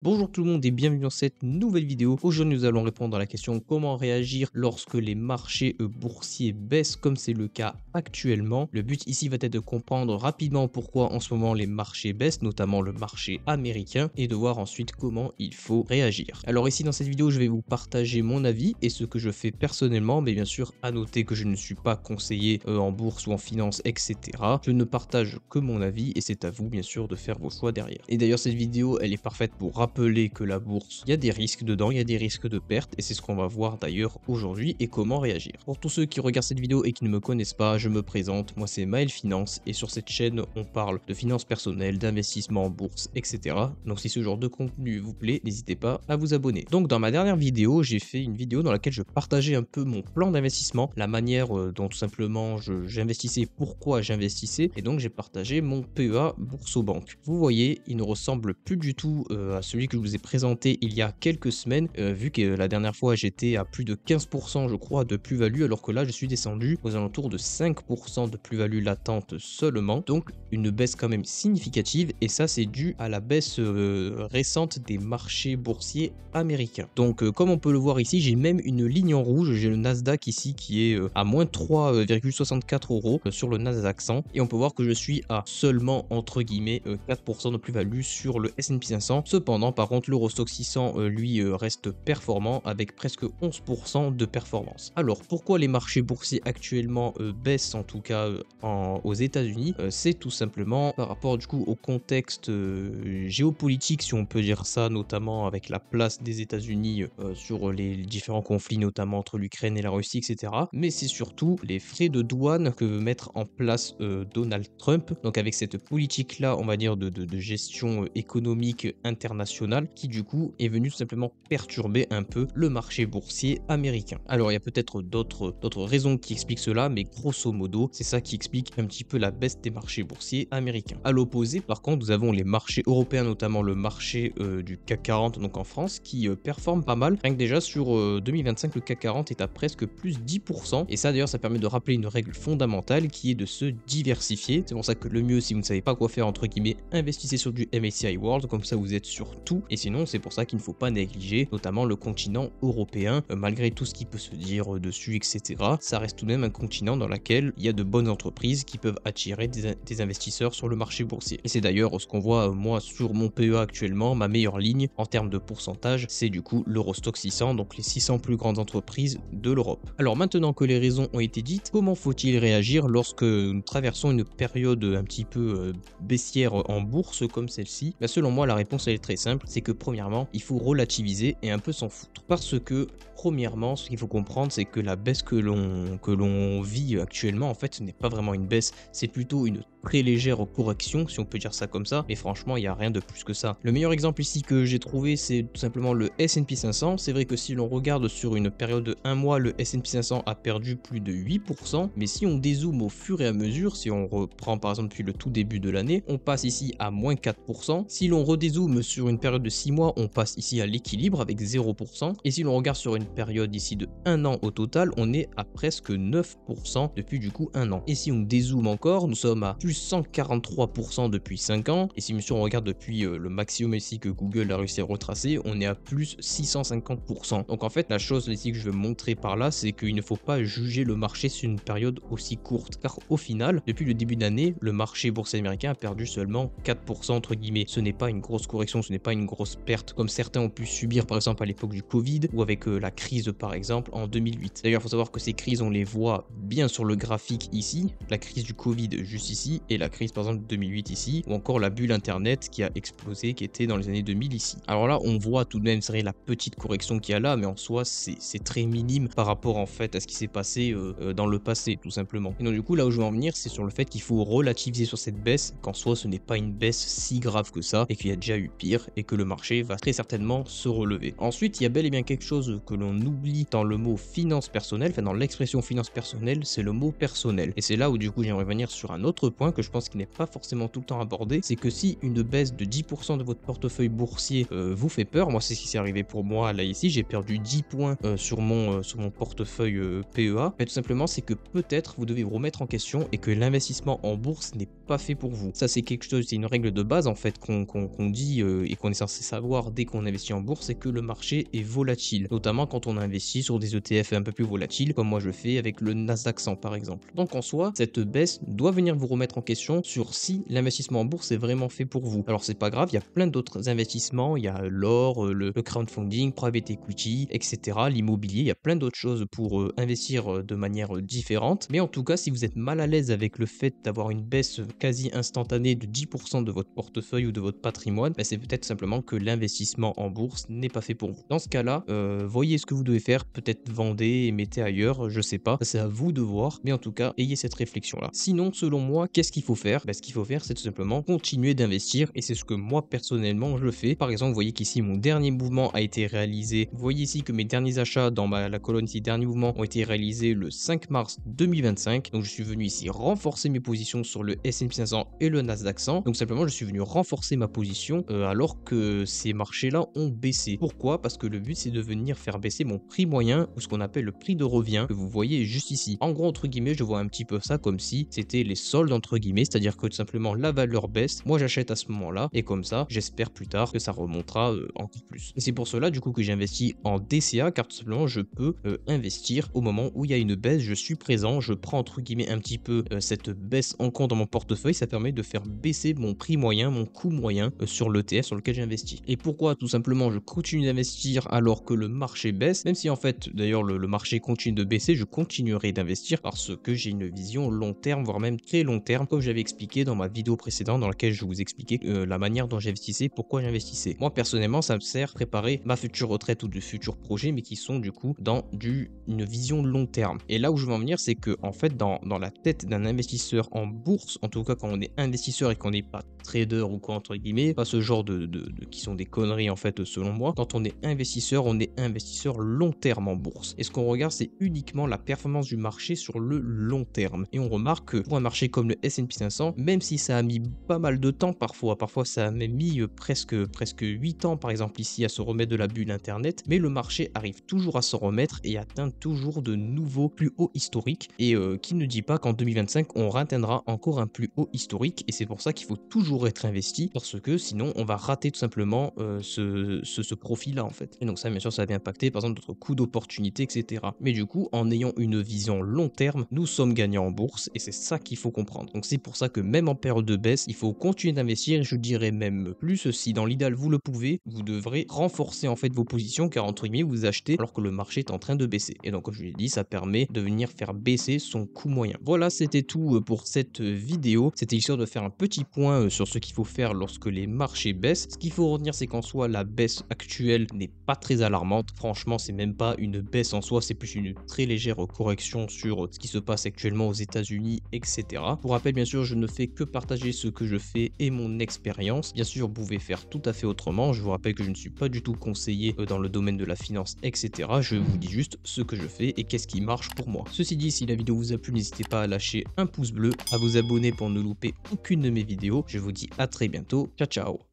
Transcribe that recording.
Bonjour tout le monde et bienvenue dans cette nouvelle vidéo. Aujourd'hui nous allons répondre à la question comment réagir lorsque les marchés boursiers baissent comme c'est le cas actuellement. Le but ici va être de comprendre rapidement pourquoi en ce moment les marchés baissent, notamment le marché américain, et de voir ensuite comment il faut réagir. Alors ici dans cette vidéo je vais vous partager mon avis et ce que je fais personnellement, mais bien sûr à noter que je ne suis pas conseiller en bourse ou en finance, etc. Je ne partage que mon avis et c'est à vous bien sûr de faire vos choix derrière. Et d'ailleurs cette vidéo elle est parfaite pour rappeler que la bourse, il y a des risques dedans, il y a des risques de perte et c'est ce qu'on va voir d'ailleurs aujourd'hui et comment réagir. Pour tous ceux qui regardent cette vidéo et qui ne me connaissent pas, je me présente, moi c'est Maël Finance et sur cette chaîne on parle de finances personnelles, d'investissement en bourse, etc. Donc si ce genre de contenu vous plaît, n'hésitez pas à vous abonner. Donc dans ma dernière vidéo, j'ai fait une vidéo dans laquelle je partageais un peu mon plan d'investissement, la manière dont tout simplement j'investissais, pourquoi j'investissais et donc j'ai partagé mon PEA Bourso-Banque. Vous voyez, il ne ressemble plus du tout à celui que je vous ai présenté il y a quelques semaines, vu que la dernière fois j'étais à plus de 15% je crois de plus-value, alors que là je suis descendu aux alentours de 5% de plus-value latente seulement, donc une baisse quand même significative et ça c'est dû à la baisse récente des marchés boursiers américains. Donc comme on peut le voir ici, j'ai même une ligne en rouge, j'ai le Nasdaq ici qui est à moins 3,64 euros sur le Nasdaq 100 et on peut voir que je suis à seulement entre guillemets 4% de plus-value sur le S&P 500. Cependant, par contre, l'Eurostoxx 600, lui, reste performant avec presque 11% de performance. Alors, pourquoi les marchés boursiers actuellement baissent, en tout cas aux États-Unis? C'est tout simplement par rapport du coup au contexte géopolitique, si on peut dire ça, notamment avec la place des États-Unis sur les différents conflits, notamment entre l'Ukraine et la Russie, etc. Mais c'est surtout les frais de douane que veut mettre en place Donald Trump. Donc, avec cette politique-là, on va dire de gestion économique international qui du coup est venu tout simplement perturber un peu le marché boursier américain. Alors il y a peut-être d'autres raisons qui expliquent cela, mais grosso modo c'est ça qui explique un petit peu la baisse des marchés boursiers américains. À l'opposé par contre nous avons les marchés européens, notamment le marché du CAC 40 donc en France qui performe pas mal. Rien que déjà sur 2025 le CAC 40 est à presque plus 10% et ça d'ailleurs ça permet de rappeler une règle fondamentale qui est de se diversifier. C'est pour ça que le mieux, si vous ne savez pas quoi faire entre guillemets, investissez sur du MSCI World, comme ça vous êtes sur tout, et sinon c'est pour ça qu'il ne faut pas négliger notamment le continent européen, malgré tout ce qui peut se dire dessus, etc. Ça reste tout de même un continent dans lequel il y a de bonnes entreprises qui peuvent attirer des investisseurs sur le marché boursier. Et c'est d'ailleurs ce qu'on voit moi sur mon PEA actuellement, ma meilleure ligne en termes de pourcentage, c'est du coup l'Eurostoxx 600, donc les 600 plus grandes entreprises de l'Europe. Alors maintenant que les raisons ont été dites, comment faut-il réagir lorsque nous traversons une période un petit peu baissière en bourse comme celle-ci? Selon moi la réponse elle est très simple, c'est que premièrement il faut relativiser et un peu s'en foutre, parce que premièrement ce qu'il faut comprendre c'est que la baisse que l'on vit actuellement en fait ce n'est pas vraiment une baisse, c'est plutôt une très légère correction si on peut dire ça comme ça, mais franchement il n'y a rien de plus que ça. Le meilleur exemple ici que j'ai trouvé c'est tout simplement le S&P 500. C'est vrai que si l'on regarde sur une période de 1 mois le S&P 500 a perdu plus de 8%, mais si on dézoome au fur et à mesure, si on reprend par exemple depuis le tout début de l'année, on passe ici à moins 4%. Si l'on redézoome sur une période de 6 mois, on passe ici à l'équilibre avec 0%. Et si l'on regarde sur une période ici de 1 an au total, on est à presque 9% depuis du coup 1 an. Et si on dézoome encore, nous sommes à plus 143% depuis 5 ans. Et si monsieur on regarde depuis le maximum ici que Google a réussi à retracer, on est à plus 650%. Donc en fait la chose ici que je veux montrer par là, c'est qu'il ne faut pas juger le marché sur une période aussi courte, car au final depuis le début d'année le marché boursier américain a perdu seulement 4% entre guillemets. Ce n'est pas une grosse correction, ce n'est pas une grosse perte comme certains ont pu subir par exemple à l'époque du Covid ou avec la crise par exemple en 2008. D'ailleurs il faut savoir que ces crises on les voit bien sur le graphique ici, la crise du Covid juste ici et la crise par exemple de 2008 ici, ou encore la bulle internet qui a explosé qui était dans les années 2000 ici. Alors là on voit tout de même c'est vrai la petite correction qu'il y a là, mais en soi c'est très minime par rapport en fait à ce qui s'est passé dans le passé tout simplement. Et donc du coup là où je veux en venir c'est sur le fait qu'il faut relativiser sur cette baisse, qu'en soi ce n'est pas une baisse si grave que ça et qu'il y a déjà eu pire et que le marché va très certainement se relever. Ensuite il y a bel et bien quelque chose que l'on oublie dans le mot finance personnelle, enfin dans l'expression finance personnelle, c'est le mot personnel. Et c'est là où du coup j'aimerais venir sur un autre point que je pense qu'il n'est pas forcément tout le temps abordé, c'est que si une baisse de 10% de votre portefeuille boursier vous fait peur, moi c'est ce qui s'est arrivé pour moi là ici, j'ai perdu 10 points sur mon portefeuille PEA, mais tout simplement c'est que peut-être vous devez vous remettre en question et que l'investissement en bourse n'est pas fait pour vous. Ça c'est quelque chose, c'est une règle de base en fait qu'on dit et qu'on qu'on est censé savoir dès qu'on investit en bourse, c'est que le marché est volatile, notamment quand on investit sur des ETF un peu plus volatiles, comme moi je fais avec le Nasdaq 100 par exemple. Donc en soi, cette baisse doit venir vous remettre en question sur si l'investissement en bourse est vraiment fait pour vous. Alors c'est pas grave, il y a plein d'autres investissements, il y a l'or, le crowdfunding, private equity, etc., l'immobilier, il y a plein d'autres choses pour investir de manière différente. Mais en tout cas, si vous êtes mal à l'aise avec le fait d'avoir une baisse quasi instantanée de 10% de votre portefeuille ou de votre patrimoine, ben c'est peut-être simplement que l'investissement en bourse n'est pas fait pour vous. Dans ce cas-là, voyez ce que vous devez faire, peut-être vendez et mettez ailleurs, je sais pas, c'est à vous de voir, mais en tout cas, ayez cette réflexion-là. Sinon, selon moi, qu'est-ce qu'il faut faire? Ben, ce qu'il faut faire, c'est tout simplement continuer d'investir, et c'est ce que moi, personnellement, je fais. Par exemple, vous voyez qu'ici, mon dernier mouvement a été réalisé. Vous voyez ici que mes derniers achats dans la colonne ici, derniers mouvements, ont été réalisés le 5 mars 2025. Donc, je suis venu ici renforcer mes positions sur le S&P 500 et le Nasdaq 100. Donc, simplement, je suis venu renforcer ma position alors que ces marchés-là ont baissé. Pourquoi? Parce que le but, c'est de venir faire baisser mon prix moyen, ou ce qu'on appelle le prix de revient, que vous voyez juste ici. En gros, entre guillemets, je vois un petit peu ça comme si c'était les soldes, entre guillemets, c'est-à-dire que tout simplement la valeur baisse, moi j'achète à ce moment-là, et comme ça, j'espère plus tard que ça remontera encore plus. Et c'est pour cela, du coup, que j'investis en DCA, car tout simplement, je peux investir au moment où il y a une baisse, je suis présent, je prends entre guillemets un petit peu cette baisse en compte dans mon portefeuille, ça permet de faire baisser mon prix moyen, mon coût moyen sur l'ETF sur lequel j'investis. Et pourquoi tout simplement je continue d'investir alors que le marché baisse, même si en fait d'ailleurs le marché continue de baisser, je continuerai d'investir parce que j'ai une vision long terme, voire même très long terme, comme j'avais expliqué dans ma vidéo précédente dans laquelle je vous expliquais la manière dont j'investissais, pourquoi j'investissais. Moi personnellement, ça me sert à préparer ma future retraite ou de futurs projets, mais qui sont du coup dans une vision long terme. Et là où je veux en venir, c'est que en fait dans la tête d'un investisseur en bourse, en tout cas quand on est investisseur et qu'on n'est pas trader ou quoi entre guillemets, pas ce genre de qui sont des conneries en fait selon moi, quand on est investisseur long terme en bourse. Et ce qu'on regarde, c'est uniquement la performance du marché sur le long terme. Et on remarque que pour un marché comme le S&P 500, même si ça a mis pas mal de temps parfois ça a même mis presque 8 ans par exemple ici à se remettre de la bulle internet, mais le marché arrive toujours à s'en remettre et atteint toujours de nouveaux plus hauts historiques. Et qui ne dit pas qu'en 2025 on atteindra encore un plus haut historique, et c'est pour ça qu'il faut toujours être investi, parce que sinon on va rater tout simplement ce profit là en fait. Et donc ça bien sûr ça va impacter par exemple notre coût d'opportunité, etc. Mais du coup en ayant une vision long terme, nous sommes gagnants en bourse, et c'est ça qu'il faut comprendre. Donc c'est pour ça que même en période de baisse, il faut continuer d'investir, et je dirais même plus, si dans l'idéal vous le pouvez, vous devrez renforcer en fait vos positions, car entre guillemets vous achetez alors que le marché est en train de baisser. Et donc comme je l'ai dit, ça permet de venir faire baisser son coût moyen. Voilà, c'était tout pour cette vidéo. C'était histoire de faire un petit point sur ce qu'il faut faire lorsque les marchés baissent. Ce qu'il faut retenir, c'est qu'en soi la baisse actuelle n'est pas très alarmante. Franchement, c'est même pas une baisse en soi, c'est plus une très légère correction sur ce qui se passe actuellement aux États-Unis, etc. Pour rappel, bien sûr, je ne fais que partager ce que je fais et mon expérience. Bien sûr, vous pouvez faire tout à fait autrement. Je vous rappelle que je ne suis pas du tout conseiller dans le domaine de la finance, etc. Je vous dis juste ce que je fais et qu'est-ce qui marche pour moi. Ceci dit, si la vidéo vous a plu, n'hésitez pas à lâcher un pouce bleu, à vous abonner pour ne louper aucune de mes vidéos. Je vous dis à très bientôt. Ciao, ciao.